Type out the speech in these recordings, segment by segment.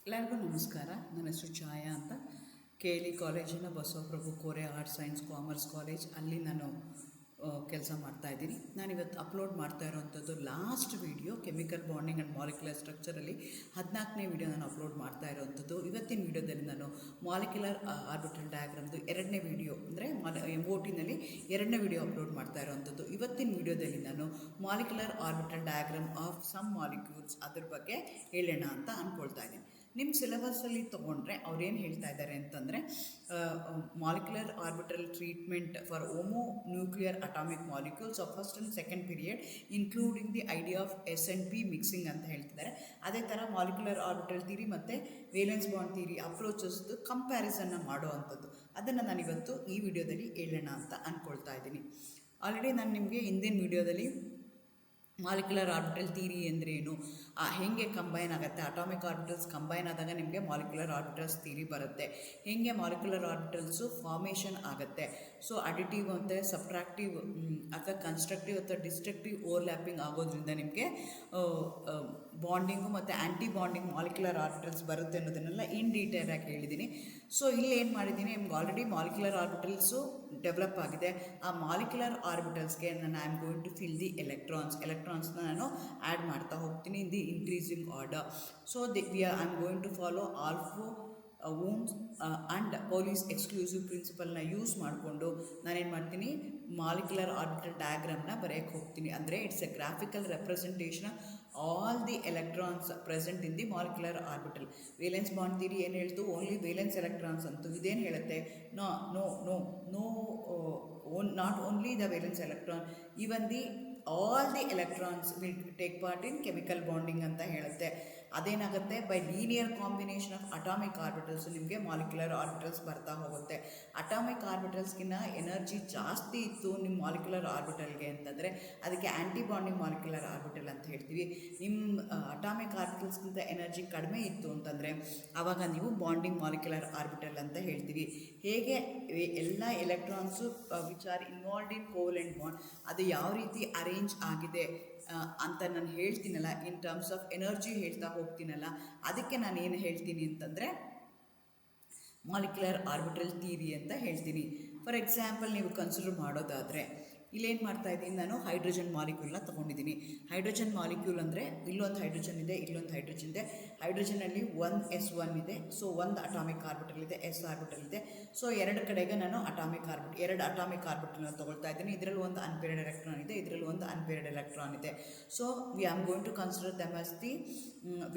ಎಲ್ಲರಿಗೂ ನಮಸ್ಕಾರ. ನನ್ನ ಹೆಸರು ಛಾಯಾ ಅಂತ. KLE ಕಾಲೇಜಿನ Basavaprabhu Kore arts science commerce college ಅಲ್ಲಿ ನಾನು ಕೆಲಸ ಮಾಡ್ತಾಯಿದ್ದೀನಿ. ನಾನಿವತ್ತು ಅಪ್ಲೋಡ್ ಮಾಡ್ತಾ ಇರೋವಂಥದ್ದು last video chemical bonding and molecular ಸ್ಟ್ರಕ್ಚರಲ್ಲಿ 14ನೇ ವೀಡಿಯೋ ನಾನು ಅಪ್ಲೋಡ್ ಮಾಡ್ತಾ ಇರೋವಂಥದ್ದು. ಇವತ್ತಿನ ವೀಡಿಯೋದಲ್ಲಿ ನಾನು ಮಾಲಿಕ್ಯುಲರ್ ಆರ್ಬಿಟಲ್ ಡಯಾಗ್ರಾಮ್ದು 2ನೇ ವೀಡಿಯೋ ಅಂದರೆ MOTನಲ್ಲಿ 2ನೇ ವೀಡಿಯೋ ಅಪ್ಲೋಡ್ ಮಾಡ್ತಾ ಇರೋವಂಥದ್ದು. ಇವತ್ತಿನ ವೀಡಿಯೋದಲ್ಲಿ ನಾನು molecular orbital diagram of some molecules ಅದ್ರ ಬಗ್ಗೆ ಹೇಳೋಣ ಅಂತ ಅಂದ್ಕೊಳ್ತಾ ಇದ್ದೀನಿ. ನಿಮ್ಮ ಸಿಲೆಬಸ್ಸಲ್ಲಿ ತೊಗೊಂಡ್ರೆ ಅವ್ರೇನು ಹೇಳ್ತಾ ಇದ್ದಾರೆ ಅಂತಂದರೆ molecular orbital treatment for homonuclear atomic molecules of first and second period including the idea of S&P mixing ಅಂತ ಹೇಳ್ತಿದ್ದಾರೆ. ಅದೇ ಥರ ಮಾಲಿಕ್ಯುಲರ್ ಆರ್ಬಿಟಲ್ ಥಿಯರಿ ಮತ್ತು ವೇಲೆನ್ಸ್ ಬಾಂಡ್ ಥಿಯರಿ ಅಪ್ರೋಚಸ್ದು ಕಂಪ್ಯಾರಿಸನ್ನ ಮಾಡೋ ಅಂಥದ್ದು. ಅದನ್ನು ನಾನಿವತ್ತು ಈ ವಿಡಿಯೋದಲ್ಲಿ ಹೇಳೋಣ ಅಂತ ಅಂದ್ಕೊಳ್ತಾ ಇದ್ದೀನಿ. ಆಲ್ರೆಡಿ ನಾನು ನಿಮಗೆ ಹಿಂದಿನ ವಿಡಿಯೋದಲ್ಲಿ ಮಾಲಿಕ್ಯುಲರ್ ಆರ್ಬಿಟಲ್ ಥಿಯರಿ ಅಂದ್ರೇನು, ಹೇಗೆ ಕಂಬೈನ್ ಆಗುತ್ತೆ, ಅಟಾಮಿಕ್ ಆರ್ಬಿಟಲ್ಸ್ ಕಂಬೈನ್ ಆದಾಗ ನಿಮಗೆ ಮಾಲಿಕ್ಯುಲರ್ ಆರ್ಬಿಟಲ್ಸ್ ಥಿಯರಿ ಬರುತ್ತೆ, ಹೇಗೆ ಮಾಲಿಕ್ಯುಲರ್ ಆರ್ಬಿಟಲ್ಸು ಫಾರ್ಮೇಷನ್ ಆಗುತ್ತೆ, ಸೊ ಅಡಿಟಿವ್ ಮತ್ತು ಸಬ್ಟ್ರಾಕ್ಟಿವ್ ಅಥವಾ ಕನ್ಸ್ಟ್ರಕ್ಟಿವ್ ಅಥವಾ ಡಿಸ್ಟ್ರಕ್ಟಿವ್ ಓವರ್ಲ್ಯಾಪಿಂಗ್ ಆಗೋದ್ರಿಂದ ನಿಮಗೆ ಬಾಂಡಿಂಗು ಮತ್ತು ಆ್ಯಂಟಿ ಬಾಂಡಿಂಗ್ ಮಾಲಿಕ್ಯುಲರ್ ಆರ್ಬಿಟಲ್ಸ್ ಬರುತ್ತೆ ಅನ್ನೋದನ್ನೆಲ್ಲ ಇನ್ ಡೀಟೇಲಾಗಿ ಹೇಳಿದ್ದೀನಿ. ಸೊ ಇಲ್ಲಿ ಏನು ಮಾಡಿದ್ದೀನಿ, ನಿಮ್ಗೆ ಆಲ್ರೆಡಿ ಮಾಲಿಕ್ಯುಲರ್ ಆರ್ಬಿಟಲ್ಸು ಡೆವಲಪ್ ಆಗಿದೆ. ಆ ಮಾಲಿಕ್ಯುಲರ್ ಆರ್ಬಿಟಲ್ಸ್ಗೆ ನಾನು I am going to fill the ಎಲೆಕ್ಟ್ರಾನ್ಸ್ನ ನಾನು ಆ್ಯಡ್ ಮಾಡ್ತಾ ಹೋಗ್ತೀನಿ in the increasing order. So I am going to follow Aufbau Hund's and Pauli's exclusion ಪ್ರಿನ್ಸಿಪಲ್ನ ಯೂಸ್ ಮಾಡಿಕೊಂಡು ನಾನೇನು ಮಾಡ್ತೀನಿ, ಮಾಲಿಕ್ಯುಲರ್ ಆರ್ಬಿಟಲ್ ಡಯಾಗ್ರಾಮ್ನ ಬರೆಯೋಕ್ಕೆ ಹೋಗ್ತೀನಿ. ಅಂದರೆ it's a graphical representation all the electrons present in the molecular orbital. Valence bond theory ಏನು ಹೇಳ್ತು, ಓನ್ಲಿ ವೇಲೆನ್ಸ್ ಎಲೆಕ್ಟ್ರಾನ್ಸ್ ಅಂತು. ಇದೇನು ಹೇಳುತ್ತೆ, no no no no not only the valence electron, even the all the electrons will take part in chemical bonding ಅಂತ ಹೇಳುತ್ತೆ. ಅದೇನಾಗುತ್ತೆ, by linear combination of atomic orbitals ನಿಮಗೆ molecular orbitals ಬರ್ತಾ ಹೋಗುತ್ತೆ. Atomic ಆರ್ಬಿಟಲ್ಸ್ಗಿನ್ನ energy ಜಾಸ್ತಿ ಇತ್ತು ನಿಮ್ಮ ಮಾಲಿಕ್ಯುಲರ್ ಆರ್ಬಿಟಲ್ಗೆ ಅಂತಂದರೆ ಅದಕ್ಕೆ ಆ್ಯಂಟಿ ಬಾಂಡಿಂಗ್ ಮಾಲಿಕ್ಯುಲರ್ ಆರ್ಬಿಟಲ್ ಅಂತ ಹೇಳ್ತೀವಿ. ನಿಮ್ಮ ಅಟಾಮಿಕ್ ಆರ್ಬಿಟಲ್ಸ್ಗಿಂತ ಎನರ್ಜಿ ಕಡಿಮೆ ಇತ್ತು ಅಂತಂದರೆ ಆವಾಗ ನೀವು ಬಾಂಡಿಂಗ್ ಮಾಲಿಕ್ಯುಲರ್ ಆರ್ಬಿಟಲ್ ಅಂತ ಹೇಳ್ತೀವಿ. ಹೇಗೆ ಎಲ್ಲ electrons which are involved in covalent bond ಅದು ಯಾವ ರೀತಿ ಅರೇಂಜ್ ಆಗಿದೆ ಅಂತ ನಾನು ಹೇಳ್ತೀನಲ್ಲ, ಇನ್ ಟರ್ಮ್ಸ್ ಆಫ್ ಎನರ್ಜಿ ಹೇಳ್ತಾ ಹೋಗ್ತೀನಲ್ಲ, ಅದಕ್ಕೆ ನಾನು ಏನು ಹೇಳ್ತೀನಿ ಅಂತಂದರೆ ಮಾಲಿಕ್ಯುಲರ್ ಆರ್ಬಿಟಲ್ ಥಿಯರಿ ಅಂತ ಹೇಳ್ತೀನಿ. ಫಾರ್ ಎಕ್ಸಾಂಪಲ್ ನೀವು ಕನ್ಸಿಡರ್ ಮಾಡೋದಾದರೆ ಇಲ್ಲೇನು ಮಾಡ್ತಾಯಿದ್ದೀನಿ, ನಾನು ಹೈಡ್ರೋಜನ್ ಮಾಲಿಕ್ಯೂಲ್ನ ತೊಗೊಂಡಿದ್ದೀನಿ. ಹೈಡ್ರೋಜನ್ ಮಾಲಿಕ್ಯೂಲ್ ಅಂದರೆ ಇಲ್ಲೊಂದು ಹೈಡ್ರೋಜನ್ ಇದೆ, ಇಲ್ಲೊಂದು ಹೈಡ್ರೋಜನ್ ಇದೆ. ಹೈಡ್ರೋಜನಲ್ಲಿ ಒಂದು S1 ಇದೆ, ಸೊ ಒಂದು ಅಟಾಮಿಕ್ ಆರ್ಬಿಟಲ್ ಇದೆ, S ಆರ್ಬಿಟಲ್ ಇದೆ. ಸೊ ಎರಡು ಕಡೆಗೆ ನಾನು ಎರಡು ಅಟಾಮಿಕ್ ಆರ್ಬಿಟಲ್ನ ತೊಗೊಳ್ತಾ ಇದ್ದೀನಿ. ಇದರಲ್ಲಿ ಒಂದು ಅನ್ಪೇರ್ಡ್ ಎಲೆಕ್ಟ್ರಾನ್ ಇದೆ, ಇದರಲ್ಲಿ ಒಂದು ಅನ್ಪೇರ್ಡ್ ಎಲೆಕ್ಟ್ರಾನ್ ಇದೆ. So we am going to consider them as the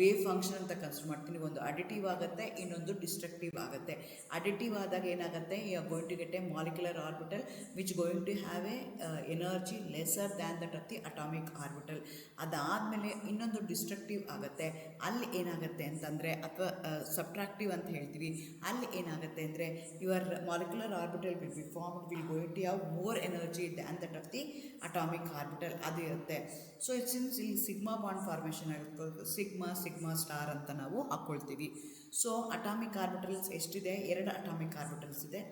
wave function ಅಂತ ಕನ್ಸಿಡರ್ ಮಾಡ್ತೀನಿ. ಒಂದು ಅಡಿಟಿವ್ ಆಗುತ್ತೆ, ಇನ್ನೊಂದು ಡಿಸ್ಟ್ರಕ್ಟಿವ್ ಆಗುತ್ತೆ. ಅಡಿಟಿವ್ ಆದಾಗ ಏನಾಗುತ್ತೆ, you are going to get a molecular orbital which going to have a energy lesser than that of the atomic orbital. ಅದಾದಮೇಲೆ ಇನ್ನೊಂದು ಡಿಸ್ಟ್ರಕ್ಟಿವ್ ಆಗುತ್ತೆ. ಅಲ್ಲಿ ಏನಾಗುತ್ತೆ ಅಂತಂದರೆ, ಅಥವಾ ಸಬ್ಟ್ರಾಕ್ಟಿವ್ ಅಂತ ಹೇಳ್ತೀವಿ, ಅಲ್ಲಿ ಏನಾಗುತ್ತೆ ಅಂದರೆ your molecular orbital will be formed will going to have more energy than that of the atomic orbital ಅದು ಇರುತ್ತೆ. ಸೊ ಸಿನ್ಸ್ ಇಲ್ಲಿ ಸಿಗ್ಮಾ ಬಾಂಡ್ ಫಾರ್ಮೇಷನ್ ಆಗುತ್ತೆ, ಸಿಗ್ಮಾ ಸ್ಟಾರ್ ಅಂತ ನಾವು ಹಾಕ್ಕೊಳ್ತೀವಿ. ಸೊ ಅಟಾಮಿಕ್ ಆರ್ಬಿಟಲ್ಸ್ ಎಷ್ಟಿದೆ, 2 ಅಟಾಮಿಕ್ ಆರ್ಬಿಟಲ್ಸ್ ಇದೆ.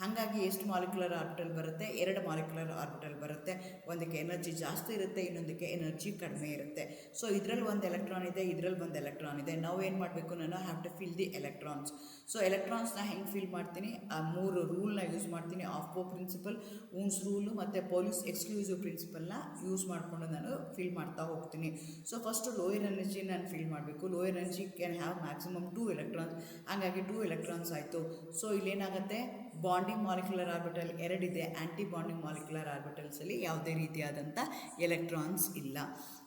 ಹಾಗಾಗಿ ಎಷ್ಟು ಮಾಲಿಕ್ಯುಲರ್ ಆರ್ಬಿಟಲ್ ಬರುತ್ತೆ, 2 ಮಾಲಿಕ್ಯುಲರ್ ಆರ್ಬಿಟಲ್ ಬರುತ್ತೆ. ಒಂದಕ್ಕೆ ಎನರ್ಜಿ ಜಾಸ್ತಿ ಇರುತ್ತೆ, ಇನ್ನೊಂದಕ್ಕೆ ಎನರ್ಜಿ ಕಡಿಮೆ ಇರುತ್ತೆ. ಸೊ ಇದರಲ್ಲಿ ಒಂದು ಎಲೆಕ್ಟ್ರಾನ್ ಇದೆ, ಇದರಲ್ಲಿ ಒಂದು ಎಲೆಕ್ಟ್ರಾನ್ ಇದೆ. ನಾವು ಏನು ಮಾಡಬೇಕು, ನಾನು have to fill the electrons. So ಎಲೆಕ್ಟ್ರಾನ್ಸ್ನ ಹೆಂಗೆ ಫಿಲ್ ಮಾಡ್ತೀನಿ, ಆ 3 ರೂಲ್ನ ಯೂಸ್ ಮಾಡ್ತೀನಿ. ಆಫ್ಬೋ ಪ್ರಿನ್ಸಿಪಲ್, ಓಮ್ಸ್ ರೂಲು ಮತ್ತು ಪೌಲಿಸ್ ಎಕ್ಸ್ಕ್ಲೂಸಿವ್ ಪ್ರಿನ್ಸಿಪಲ್ನ ಯೂಸ್ ಮಾಡಿಕೊಂಡು ನಾನು ಫಿಲ್ ಮಾಡ್ತಾ ಹೋಗ್ತೀನಿ. ಸೊ ಫಸ್ಟು ಲೋಯರ್ ಎನರ್ಜಿ ನಾನು ಫಿಲ್ ಮಾಡಬೇಕು. Lower energy can have maximum 2 electrons, ಹಾಗಾಗಿ 2 ಎಲೆಕ್ಟ್ರಾನ್ಸ್ ಆಯಿತು. ಸೊ ಇಲ್ಲೇನಾಗುತ್ತೆ, ಬಾಂಡಿಂಗ್ ಮಾಲಿಕ್ಯುಲರ್ ಆರ್ಬಿಟಲ್ 2 ಇದೆ, ಆ್ಯಂಟಿ ಬಾಂಡಿಂಗ್ ಮಾಲಿಕ್ಯುಲರ್ ಆರ್ಬಿಟಲ್ಸಲ್ಲಿ ಯಾವುದೇ ರೀತಿಯಾದಂಥ ಎಲೆಕ್ಟ್ರಾನ್ಸ್ ಇಲ್ಲ.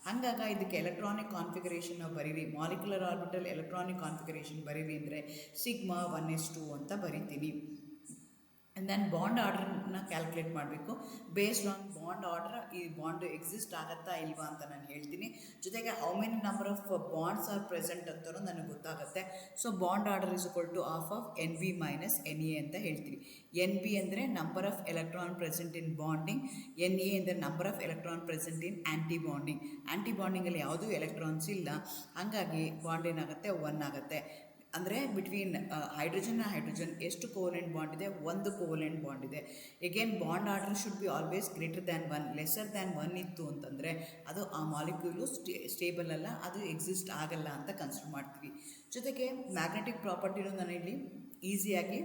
ಹಾಗಾಗಿ ಇದಕ್ಕೆ ಎಲೆಕ್ಟ್ರಾನಿಕ್ ಕಾನ್ಫಿಗರೇಷನ್ ನಾವು ಬರೀರಿ, ಮಾಲಿಕ್ಯುಲರ್ ಆರ್ಬಿಟಲ್ ಎಲೆಕ್ಟ್ರಾನಿಕ್ ಕಾನ್ಫಿಗರೇಷನ್ ಬರೀರಿ ಅಂದರೆ ಸಿಗ್ಮಾ 1s2 ಅಂತ ಬರಿತೀನಿ. ನಾನು ಬಾಂಡ್ ಆರ್ಡ್ರನ್ನ ಕ್ಯಾಲ್ಕುಲೇಟ್ ಮಾಡಬೇಕು. ಬೇಸ್ಡ್ ಆನ್ ಬಾಂಡ್ ಆರ್ಡ್ರ್ ಈ ಬಾಂಡ್ ಎಕ್ಸಿಸ್ಟ್ ಆಗುತ್ತಾ ಇಲ್ವಾ ಅಂತ ನಾನು ಹೇಳ್ತೀನಿ. ಜೊತೆಗೆ how many number of bonds are present ಅಂತಲೂ ನನಗೆ ಗೊತ್ತಾಗುತ್ತೆ. So bond order is equal to half of NB minus NA ಅಂತ ಹೇಳ್ತೀವಿ. NB ಅಂದರೆ number of electron present in bonding, NA ಅಂದರೆ number of electron present in anti bonding. Anti ಬಾಂಡಿಂಗಲ್ಲಿ ಯಾವುದೂ electrons ಇಲ್ಲ, ಹಾಗಾಗಿ ಬಾಂಡ್ ಏನಾಗುತ್ತೆ 1 ಆಗುತ್ತೆ. ಅಂದರೆ ಬಿಟ್ವೀನ್ ಹೈಡ್ರೋಜನ್ ಎಷ್ಟು ಕೋವೆಲೆಂಟ್ ಬಾಂಡ್ ಇದೆ, 1 ಕೋವೆಲೆಂಟ್ ಬಾಂಡ್ ಇದೆ. Again bond order should be always greater than 1. Lesser than 1 ಇತ್ತು ಅಂತಂದರೆ ಅದು ಆ ಮಾಲಿಕ್ಯೂಲು ಸ್ಟೇಬಲ್ ಅಲ್ಲ, ಅದು ಎಕ್ಸಿಸ್ಟ್ ಆಗಲ್ಲ ಅಂತ ಕನ್ಸಿಡರ್ ಮಾಡ್ತೀವಿ. ಜೊತೆಗೆ ಮ್ಯಾಗ್ನೆಟಿಕ್ ಪ್ರಾಪರ್ಟಿನೂ ನಾನು ಇಲ್ಲಿ ಈಸಿಯಾಗಿ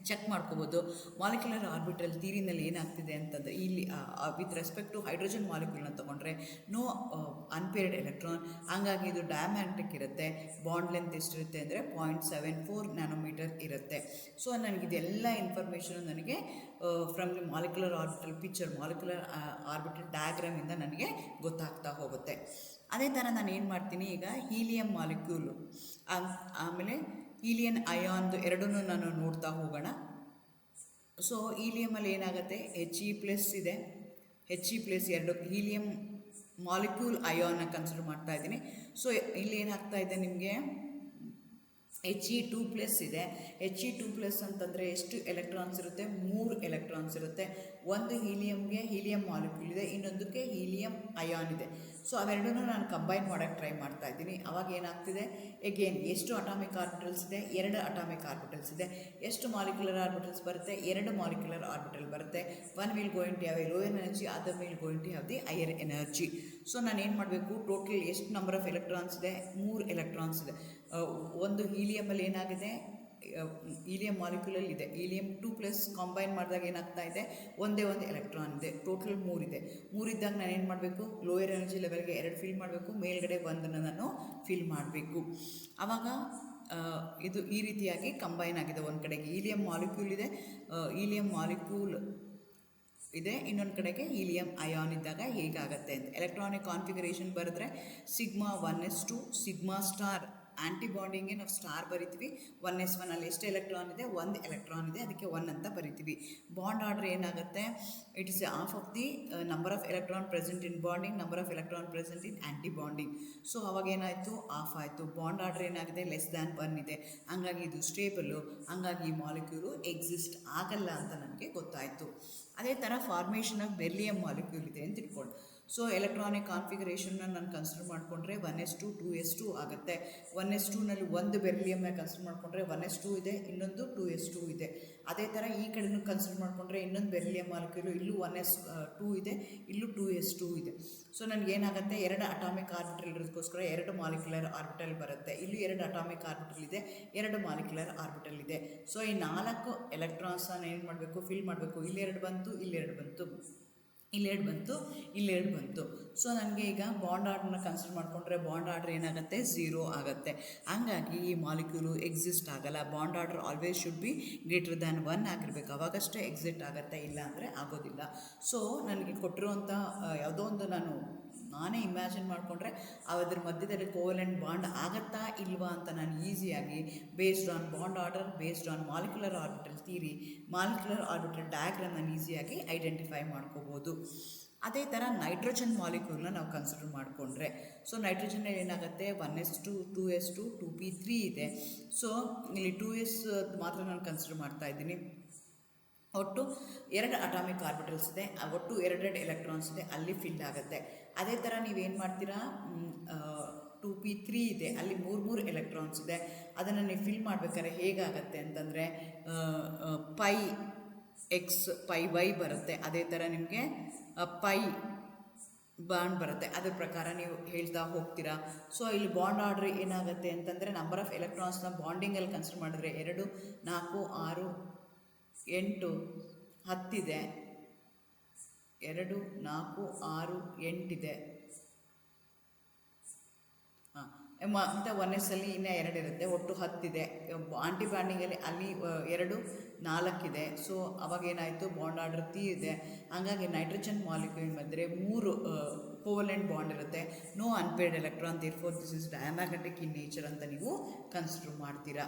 ಚೆಕ್ ಮಾಡ್ಕೋಬೋದು. ಮಾಲಿಕ್ಯುಲರ್ ಆರ್ಬಿಟಲ್ ಥಿಯರಿನಲ್ಲಿ ಏನಾಗ್ತಿದೆ ಅಂತಂದರೆ ಇಲ್ಲಿ ವಿತ್ ರೆಸ್ಪೆಕ್ಟ್ ಟು ಹೈಡ್ರೋಜನ್ ಮಾಲಿಕ್ಯೂಲ್ನ ತೊಗೊಂಡ್ರೆ ನೋ ಅನ್ಪೇರ್ಡ್ ಎಲೆಕ್ಟ್ರಾನ್, ಹಂಗಾಗಿ ಇದು ಡಯಾಮ್ಯಾಗ್ನೆಟಿಕ್ ಇರುತ್ತೆ. ಬಾಂಡ್ ಲೆಂತ್ ಎಷ್ಟಿರುತ್ತೆ ಅಂದರೆ 0.74 ನ್ಯಾನೋಮೀಟರ್ ಇರುತ್ತೆ. ಸೊ ನನಗಿದೆಲ್ಲ ಇನ್ಫಾರ್ಮೇಷನ್ ನನಗೆ from the molecular orbital picture, molecular orbital ಡಯಾಗ್ರಾಮಿಂದ ನನಗೆ ಗೊತ್ತಾಗ್ತಾ ಹೋಗುತ್ತೆ. ಅದೇ ಥರ ನಾನು ಏನು ಮಾಡ್ತೀನಿ, ಈಗ ಹೀಲಿಯಂ ಮಾಲಿಕ್ಯೂಲು ಆಮೇಲೆ ಹೀಲಿಯನ್ ಅಯಾನ್ದು ಎರಡನ್ನೂ ನಾನು ನೋಡ್ತಾ ಹೋಗೋಣ. ಸೊ ಹೀಲಿಯಮಲ್ಲಿ ಏನಾಗುತ್ತೆ, He+ ಇದೆ, He+ ಎರಡು ಹೀಲಿಯಂ ಮಾಲಿಕ್ಯೂಲ್ ಅಯಾನ್ನ ಕನ್ಸಿಡರ್ ಮಾಡ್ತಾ ಇದ್ದೀನಿ. ಸೊ ಇಲ್ಲಿ ಏನಾಗ್ತಾ ಇದೆ ನಿಮಗೆ He2+ ಇದೆ. He2+ ಅಂತಂದರೆ ಎಷ್ಟು ಎಲೆಕ್ಟ್ರಾನ್ಸ್ ಇರುತ್ತೆ, 3 ಎಲೆಕ್ಟ್ರಾನ್ಸ್ ಇರುತ್ತೆ. ಒಂದು ಹೀಲಿಯಂಗೆ ಹೀಲಿಯಂ ಮಾಲಿಕ್ಯೂಲ್ ಇದೆ, ಇನ್ನೊಂದಕ್ಕೆ ಹೀಲಿಯಂ ಅಯಾನ್ ಇದೆ. ಸೊ ಅವೆರಡನ್ನೂ ನಾನು ಕಂಬೈನ್ ಮಾಡೋಕ್ಕೆ ಟ್ರೈ ಮಾಡ್ತಾ ಇದ್ದೀನಿ. ಅವಾಗ ಏನಾಗ್ತಿದೆ, ಎಗೇನ್ ಎಷ್ಟು ಅಟಾಮಿಕ್ ಆರ್ಬಿಟಲ್ಸ್ ಇದೆ, 2 ಅಟಾಮಿಕ್ ಆರ್ಬಿಟಲ್ಸ್ ಇದೆ. ಎಷ್ಟು ಮಾಲಿಕ್ಯುಲರ್ ಆರ್ಬಿಟಲ್ಸ್ ಬರುತ್ತೆ, 2 ಮಾಲಿಕ್ಯುಲರ್ ಆರ್ಬಿಟಲ್ ಬರುತ್ತೆ. One will going to have a lower energy, other will going to have the higher energy. So ನಾನು ಏನು ಮಾಡಬೇಕು, ಟೋಟಲ್ ಎಷ್ಟು ನಂಬರ್ ಆಫ್ ಎಲೆಕ್ಟ್ರಾನ್ಸ್ ಇದೆ, 3 ಎಲೆಕ್ಟ್ರಾನ್ಸ್ ಇದೆ. ಒಂದು ಹೀಲಿಯಮಲ್ಲಿ ಏನಾಗಿದೆ, ಹೀಲಿಯಂ ಮಾಲಿಕ್ಯುಲಲ್ಲಿ ಇದೆ, Helium-2+ ಕಾಂಬೈನ್ ಮಾಡಿದಾಗ ಏನಾಗ್ತಾ ಇದೆ, ಒಂದೇ ಒಂದು ಎಲೆಕ್ಟ್ರಾನ್ ಇದೆ. ಟೋಟಲ್ 3 ಇದೆ. 3 ಇದ್ದಾಗ ನಾನು ಏನು ಮಾಡಬೇಕು, ಲೋಯರ್ ಎನರ್ಜಿ ಲೆವೆಲ್ಗೆ 2 ಫಿಲ್ ಮಾಡಬೇಕು, ಮೇಲ್ಗಡೆ 1 ನಾನು ಫಿಲ್ ಮಾಡಬೇಕು. ಆವಾಗ ಇದು ಈ ರೀತಿಯಾಗಿ ಕಂಬೈನ್ ಆಗಿದೆ. ಒಂದು ಕಡೆಗೆ ಹೀಲಿಯಂ ಮಾಲಿಕ್ಯೂಲ್ ಇದೆ, ಹೀಲಿಯಂ ಮಾಲಿಕ್ಯೂಲ್ ಇದೆ, ಇನ್ನೊಂದು ಕಡೆಗೆ ಹೀಲಿಯಂ ಅಯಾನ್ ಇದ್ದಾಗ ಹೇಗಾಗತ್ತೆ ಅಂತ ಎಲೆಕ್ಟ್ರಾನಿಕ್ ಕಾನ್ಫಿಗರೇಷನ್ ಬರೆದ್ರೆ σ1s2 σ* ಆ್ಯಂಟಿಬಾಂಡಿಂಗ್ಗೆ ನಾವು ಸ್ಟಾರ್ ಬರಿತೀವಿ. 1s1 ಅಲ್ಲಿ ಎಷ್ಟು ಎಲೆಕ್ಟ್ರಾನ್ ಇದೆ, 1 ಎಲೆಕ್ಟ್ರಾನ್ ಇದೆ, ಅದಕ್ಕೆ 1 ಅಂತ ಬರಿತೀವಿ. ಬಾಂಡ್ ಆರ್ಡರ್ ಏನಾಗುತ್ತೆ, it is half of the number of electron present in bonding, number of electron present in antibonding. So ಅವಾಗ ಏನಾಯಿತು, ಆಫ್ ಆಯಿತು. ಬಾಂಡ್ ಆರ್ಡರ್ ಏನಾಗಿದೆ, <1 ಇದೆ, ಹಂಗಾಗಿ ಇದು ಸ್ಟೇಬಲ್ಲು, ಹಂಗಾಗಿ ಈ ಮಾಲಿಕ್ಯೂಲು ಎಕ್ಸಿಸ್ಟ್ ಆಗಲ್ಲ ಅಂತ ನನಗೆ ಗೊತ್ತಾಯಿತು. ಅದೇ ಥರ ಫಾರ್ಮೇಷನ್ ಆಫ್ ಬೆರಿಲಿಯಂ ಮಾಲಿಕ್ಯೂಲ್ ಇದೆ ಅಂತ ಇಟ್ಕೊಂಡು, ಸೊ ಎಲೆಕ್ಟ್ರಾನಿಕ್ ಕಾನ್ಫಿಗರೇಷನ್ನ ನಾನು ಕನ್ಸಿಡರ್ ಮಾಡಿಕೊಂಡ್ರೆ 1s2 2s2 ಆಗುತ್ತೆ. 1s2ನಲ್ಲಿ ಒಂದು ಬೆರಿಲಿಯಮ್ನ ಕನ್ಸಿಡರ್ ಮಾಡಿಕೊಂಡ್ರೆ 1s2 ಇದೆ, ಇನ್ನೊಂದು 2s2 ಇದೆ. ಅದೇ ಥರ ಈ ಕಡೆನೂ ಕನ್ಸಿಡರ್ ಮಾಡಿಕೊಂಡ್ರೆ ಇನ್ನೊಂದು ಬೆರಿಲಿಯಂ ಮಾಲಿಕ್ಯೂಲು ಇಲ್ಲೂ 1s2 ಇದೆ, ಇಲ್ಲೂ 2s2 ಇದೆ. ಸೊ ನನಗೇನಾಗುತ್ತೆ, 2 ಅಟಾಮಿಕ್ ಆರ್ಬಿಟಲ್ ಇರೋದಕ್ಕೋಸ್ಕರ 2 ಮಾಲಿಕ್ಯುಲರ್ ಆರ್ಬಿಟಲ್ ಬರುತ್ತೆ. ಇಲ್ಲಿ 2 ಅಟಾಮಿಕ್ ಆರ್ಬಿಟಲ್ ಇದೆ, 2 ಮಾಲಿಕ್ಯುಲರ್ ಆರ್ಬಿಟಲ್ ಇದೆ. ಸೊ ಈ 4 ಎಲೆಕ್ಟ್ರಾನ್ಸನ್ನು ಏನು ಮಾಡಬೇಕು, ಫಿಲ್ ಮಾಡಬೇಕು. ಇಲ್ಲಿ 2 ಬಂತು, ಇಲ್ಲಿ 2 ಬಂತು, ಇಲ್ಲಿ 2 ಬಂತು, ಇಲ್ಲಿ 2 ಬಂತು. ಸೊ ನನಗೆ ಈಗ ಬಾಂಡ್ ಆರ್ಡ್ರನ್ನ ಕನ್ಸಿಡರ್ ಮಾಡಿಕೊಂಡ್ರೆ ಬಾಂಡ್ ಆರ್ಡ್ರ್ ಏನಾಗುತ್ತೆ, 0 ಆಗುತ್ತೆ. ಹಂಗಾಗಿ ಈ ಮಾಲಿಕ್ಯೂಲು ಎಕ್ಸಿಸ್ಟ್ ಆಗಲ್ಲ. Bond order always should be >1 ಆಗಿರಬೇಕು, ಅವಾಗಷ್ಟೇ ಎಕ್ಸಿಟ್ ಆಗುತ್ತೆ, ಇಲ್ಲ ಅಂದರೆ ಆಗೋದಿಲ್ಲ. ಸೊ ನನಗೆ ಕೊಟ್ಟಿರುವಂಥ ಯಾವುದೋ ಒಂದು ನಾನೇ ಇಮ್ಯಾಜಿನ್ ಮಾಡಿಕೊಂಡ್ರೆ ಅದ್ರ ಮಧ್ಯದಲ್ಲಿ ಕೋವೆಲೆಂಟ್ ಬಾಂಡ್ ಆಗುತ್ತಾ ಇಲ್ವಾ ಅಂತ ನಾನು ಈಸಿಯಾಗಿ based on bond order, based on molecular orbital theory, molecular orbital diagram ನಾನು ಈಸಿಯಾಗಿ ಐಡೆಂಟಿಫೈ ಮಾಡ್ಕೋಬೋದು. ಅದೇ ಥರ ನೈಟ್ರೋಜನ್ ಮಾಲಿಕ್ಯೂಲ್ನ ನಾವು ಕನ್ಸಿಡರ್ ಮಾಡಿಕೊಂಡ್ರೆ, ಸೊ ನೈಟ್ರೋಜನಲ್ಲಿ ಏನಾಗುತ್ತೆ, 1s2 2s2 2p3 ಇದೆ. ಸೊ ಇಲ್ಲಿ 2s ಮಾತ್ರ ನಾನು ಕನ್ಸಿಡರ್ ಮಾಡ್ತಾ ಇದ್ದೀನಿ. ಒಟ್ಟು 2 ಅಟಾಮಿಕ್ ಆರ್ಬಿಟಲ್ಸ್ ಇದೆ, ಒಟ್ಟು 2 ಎಲೆಕ್ಟ್ರಾನ್ಸ್ ಇದೆ, ಅಲ್ಲಿ ಫಿಲ್ ಆಗುತ್ತೆ. ಅದೇ ಥರ ನೀವೇನು ಮಾಡ್ತೀರಾ, 2p3 ಇದೆ, ಅಲ್ಲಿ 3 ಎಲೆಕ್ಟ್ರಾನ್ಸ್ ಇದೆ, ಅದನ್ನು ನೀವು ಫಿಲ್ ಮಾಡಬೇಕಾದ್ರೆ ಹೇಗಾಗತ್ತೆ ಅಂತಂದರೆ πx πy ಬರುತ್ತೆ. ಅದೇ ಥರ ನಿಮಗೆ π ಬಾಂಡ್ ಬರುತ್ತೆ, ಅದ್ರ ಪ್ರಕಾರ ನೀವು ಹೇಳ್ತಾ ಹೋಗ್ತೀರಾ. ಸೊ ಇಲ್ಲಿ ಬಾಂಡ್ ಆರ್ಡ್ರ್ ಏನಾಗುತ್ತೆ ಅಂತಂದರೆ ನಂಬರ್ ಆಫ್ ಎಲೆಕ್ಟ್ರಾನ್ಸ್ನ ಬಾಂಡಿಂಗಲ್ಲಿ ಕನ್ಸಿಡರ್ ಮಾಡಿದ್ರೆ 2 4 6 8 10 ಇದೆ, 2 4 6 8 ಇದೆ. ಮತ್ತು 1s ಅಲ್ಲಿ ಇನ್ನೂ 2 ಇರುತ್ತೆ, ಒಟ್ಟು 10 ಇದೆ. ಆಂಟಿಬಾಂಡಿಂಗಲ್ಲಿ ಅಲ್ಲಿ 2 4 ಇದೆ. ಸೊ ಅವಾಗೇನಾಯಿತು, ಬಾಂಡ್ ಆರ್ಡರ್ ಇದೆ. ಹಂಗಾಗಿ ನೈಟ್ರೋಜನ್ ಮಾಲಿಕ್ಯೂಲ್ ಮಧ್ಯೆ 3 ಕೋವಲೆಂಟ್ ಬಾಂಡ್ ಇರುತ್ತೆ, no unpaired electron, therefore this is diamagnetic in nature ಅಂತ ನೀವು ಕನ್ಸಿಡರ್ ಮಾಡ್ತೀರಾ.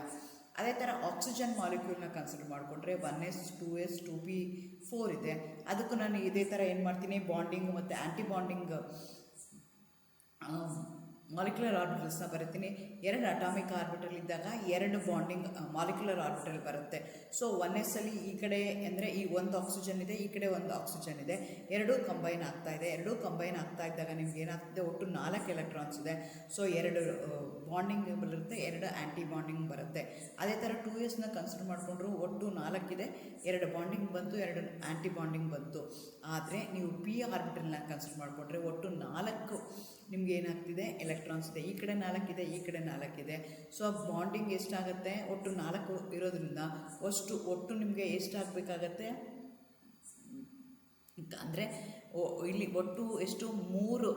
ಅದೇ ಥರ ಆಕ್ಸಿಜನ್ ಮಾಲಿಕ್ಯೂಲ್ನ ಕನ್ಸಿಡರ್ ಮಾಡಿಕೊಂಡ್ರೆ 1s 2s 2p4 ಇದೆ. ಅದಕ್ಕೂ ನಾನು ಇದೇ ಥರ ಏನು ಮಾಡ್ತೀನಿ, ಬಾಂಡಿಂಗ್ ಮತ್ತು ಆ್ಯಂಟಿಬಾಂಡಿಂಗ್ ಮಾಲಿಕ್ಯುಲರ್ ಆರ್ಬಿಟಲ್ಸ್ನ ಬರುತ್ತೀನಿ. 2 ಅಟಾಮಿಕ್ ಆರ್ಬಿಟಲ್ ಇದ್ದಾಗ 2 ಬಾಂಡಿಂಗ್ ಮಾಲಿಕ್ಯುಲರ್ ಆರ್ಬಿಟಲ್ ಬರುತ್ತೆ. ಸೊ 1s ಅಲ್ಲಿ ಈ ಕಡೆ ಅಂದರೆ ಈ ಒಂದು ಆಕ್ಸಿಜನ್ ಇದೆ, ಈ ಕಡೆ ಒಂದು ಆಕ್ಸಿಜನ್ ಇದೆ, 2 ಕಂಬೈನ್ ಆಗ್ತಾ ಇದೆ. 2 ಕಂಬೈನ್ ಆಗ್ತಾ ಇದ್ದಾಗ ನಿಮ್ಗೆ ಏನಾಗ್ತದೆ, ಒಟ್ಟು 4 ಎಲೆಕ್ಟ್ರಾನ್ಸ್ ಇದೆ. ಸೊ 2 ಬಾಂಡಿಂಗ್ ಬರುತ್ತೆ, 2 ಆ್ಯಂಟಿ ಬಾಂಡಿಂಗ್ ಬರುತ್ತೆ. ಅದೇ ಥರ 2sನ ಕನ್ಸಿಡರ್ ಮಾಡಿಕೊಂಡ್ರು ಒಟ್ಟು 4 ಇದೆ, 2 ಬಾಂಡಿಂಗ್ ಬಂತು, 2 ಆ್ಯಂಟಿ ಬಾಂಡಿಂಗ್ ಬಂತು. ಆದರೆ ನೀವು p ಆರ್ಬಿಟಲ್ನ ಕನ್ಸಿಡರ್ ಮಾಡಿಕೊಂಡ್ರೆ ಒಟ್ಟು 4 ನಿಮ್ಗೆ ಏನಾಗ್ತಿದೆ, ಎಲೆಕ್ಟ್ರಾನ್ಸ್ ಇದೆ. ಈ ಕಡೆ 4 ಇದೆ, ಈ ಕಡೆ 4 ಇದೆ. ಸೊ ಬಾಂಡಿಂಗ್ ಎಷ್ಟಾಗುತ್ತೆ, ಒಟ್ಟು 4 ಇರೋದ್ರಿಂದ ಒಟ್ಟು ನಿಮಗೆ ಎಷ್ಟಾಗಬೇಕಾಗತ್ತೆ ಅಂದರೆ ಇಲ್ಲಿ ಒಟ್ಟು ಎಷ್ಟು 3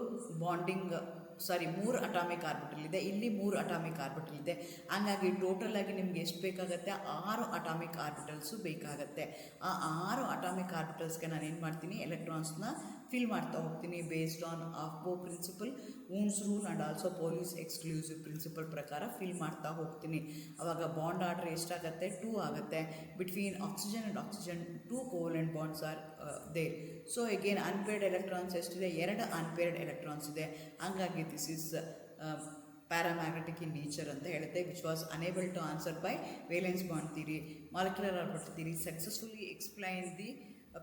ಅಟಾಮಿಕ್ ಆರ್ಬಿಟಲ್ ಇದೆ, ಇಲ್ಲಿ 3 ಅಟಾಮಿಕ್ ಆರ್ಬಿಟಲ್ ಇದೆ. ಹಂಗಾಗಿ ಟೋಟಲ್ ಆಗಿ ನಿಮ್ಗೆ ಎಷ್ಟು ಬೇಕಾಗತ್ತೆ, 6 ಅಟಾಮಿಕ್ ಆರ್ಬಿಟಲ್ಸು ಬೇಕಾಗತ್ತೆ. ಆ 6 ಅಟಾಮಿಕ್ ಆರ್ಬಿಟಲ್ಸ್ಗೆ ನಾನು ಏನು ಮಾಡ್ತೀನಿ, ಎಲೆಕ್ಟ್ರಾನ್ಸ್ನ ಫಿಲ್ ಮಾಡ್ತಾ ಹೋಗ್ತೀನಿ based on Aufbau principle, Hund's rule and also Pauli's exclusion principle ಪ್ರಕಾರ ಫಿಲ್ ಮಾಡ್ತಾ ಹೋಗ್ತೀನಿ. ಆವಾಗ ಬಾಂಡ್ ಆರ್ಡರ್ ಎಷ್ಟಾಗುತ್ತೆ, 2 ಆಗುತ್ತೆ. Between oxygen and oxygen 2 covalent bonds are there. So again unpaired electrons ಎಷ್ಟಿದೆ, 2 ಅನ್ಪೇರ್ಡ್ ಎಲೆಕ್ಟ್ರಾನ್ಸ್ ಇದೆ. ಹಂಗಾಗಿ this is paramagnetic in nature ಅಂತ ಹೇಳುತ್ತೆ, which was unable to answer by valence bond theory. Molecular orbital theory successfully explain the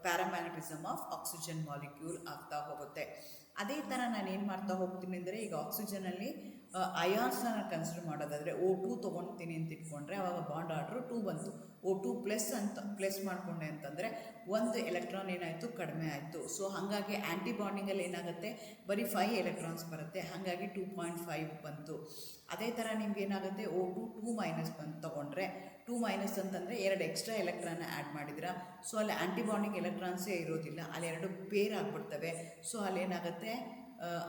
paramagnetism of oxygen molecule ಆಗ್ತಾ ಹೋಗುತ್ತೆ. ಅದೇ ಥರ ನಾನು ಏನು ಮಾಡ್ತಾ ಹೋಗ್ತೀನಿ ಅಂದರೆ, ಈಗ ಆಕ್ಸಿಜನಲ್ಲಿ ಅಯಾನ್ಸ್ನ ನಾನು ಕನ್ಸಿಡರ್ ಮಾಡೋದಾದರೆ O2 ತೊಗೊಳ್ತೀನಿ ಅಂತ ಇಟ್ಕೊಂಡ್ರೆ ಆವಾಗ ಬಾಂಡ್ ಆರ್ಡ್ರು 2 ಬಂತು. O2 ಪ್ಲಸ್ ಮಾಡಿಕೊಂಡೆ ಅಂತಂದರೆ 1 ಎಲೆಕ್ಟ್ರಾನ್ ಏನಾಯಿತು, ಕಡಿಮೆ ಆಯಿತು. ಸೊ ಹಾಗಾಗಿ ಆ್ಯಂಟಿ ಬಾಂಡಿಂಗಲ್ಲಿ ಏನಾಗುತ್ತೆ, ಬರೀ 5 ಎಲೆಕ್ಟ್ರಾನ್ಸ್ ಬರುತ್ತೆ. ಹಾಗಾಗಿ 2.5 ಬಂತು. ಅದೇ ಥರ ನಿಮ್ಗೆ ಏನಾಗುತ್ತೆ, O2 2- ಬಂದು ತೊಗೊಂಡ್ರೆ 2- ಅಂತಂದರೆ 2 ಎಕ್ಸ್ಟ್ರಾ ಎಲೆಕ್ಟ್ರಾನ್ನ ಆ್ಯಡ್ ಮಾಡಿದಿರಾ. ಸೊ ಅಲ್ಲಿ ಆ್ಯಂಟಿ ಬಾಂಡಿಂಗ್ ಎಲೆಕ್ಟ್ರಾನ್ಸೇ ಇರೋದಿಲ್ಲ, ಅಲ್ಲಿ 2 ಪೇರ್ ಆಗಿಬಿಡ್ತವೆ. ಸೊ ಅಲ್ಲೇನಾಗುತ್ತೆ,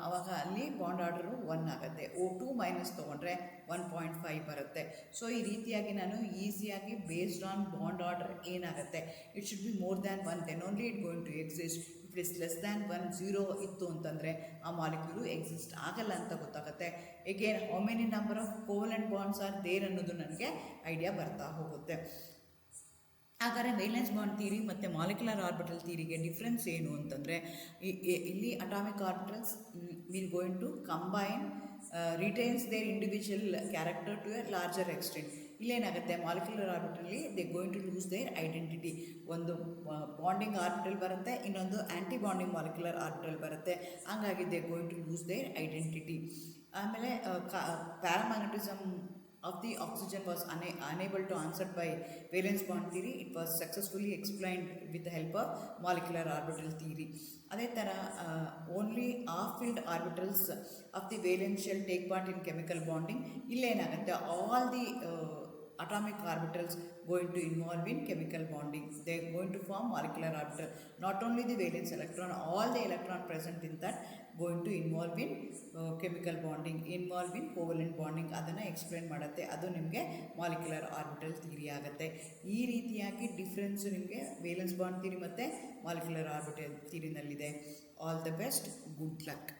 ಆವಾಗ ಅಲ್ಲಿ ಬಾಂಡ್ ಆರ್ಡರು 1 ಆಗುತ್ತೆ. O2- ತೊಗೊಂಡ್ರೆ 1.5 ಬರುತ್ತೆ. ಸೊ ಈ ರೀತಿಯಾಗಿ ನಾನು ಈಸಿಯಾಗಿ ಬೇಸ್ಡ್ ಆನ್ ಬಾಂಡ್ ಆರ್ಡರ್ ಏನಾಗುತ್ತೆ, it should be more than 1, then only it going to exist. If it's less than 1, 0 ಇತ್ತು ಅಂತಂದರೆ ಆ ಮಾಲಿಕ್ಯೂಲು ಎಕ್ಸಿಸ್ಟ್ ಆಗಲ್ಲ ಅಂತ ಗೊತ್ತಾಗುತ್ತೆ. Again how many number of covalent bonds are there ಅನ್ನೋದು ನನಗೆ ಐಡಿಯಾ ಬರ್ತಾ ಹೋಗುತ್ತೆ. ಹಾಗಾದರೆ ವೇಲೆನ್ಸ್ ಬಾಂಡ್ ಥಿಯರಿ ಮತ್ತು ಮಾಲಿಕ್ಯುಲರ್ ಆರ್ಬಿಟಲ್ ಥಿಯರಿಗೆ ಡಿಫ್ರೆನ್ಸ್ ಏನು ಅಂತಂದರೆ, ಇಲ್ಲಿ atomic orbitals will going to combine retains their individual character to a larger extent. ಇಲ್ಲೇನಾಗುತ್ತೆ, ಮಾಲಿಕ್ಯುಲರ್ ಆರ್ಬಿಟಲ್ಲಿ they going to lose their identity. ಒಂದು ಬಾಂಡಿಂಗ್ ಆರ್ಬಿಟಲ್ ಬರುತ್ತೆ, ಇನ್ನೊಂದು ಆ್ಯಂಟಿ ಬಾಂಡಿಂಗ್ ಮಾಲಿಕ್ಯುಲರ್ ಆರ್ಬಿಟಲ್ ಬರುತ್ತೆ. ಹಂಗಾಗಿ they going to lose their identity. ಆಮೇಲೆ ಪ್ಯಾರಾಮ್ಯಾಗ್ನೆಟಿಸಮ್ of the oxygen was unable to answered by valence bond theory. It was successfully explained with the help of molecular orbital theory. ಅದೇ ಥರ only half filled orbitals of the valence shell take part in chemical bonding. ಇಲ್ಲೇನಾಗುತ್ತೆ, all the atomic orbitals going to involve in chemical bonding. They are going to form molecular orbital. Not only the valence electron, all the electron present in that going to involve in chemical bonding, involve in covalent bonding. ಅದನ್ನು explain ಮಾಡುತ್ತೆ. ಅದು ನಿಮಗೆ molecular orbital theory ಆಗುತ್ತೆ. ಈ ರೀತಿಯಾಗಿ difference ನಿಮಗೆ valence bond theory ಮತ್ತು molecular orbital ಥಿಯರಿನಲ್ಲಿದೆ. All the best, good luck.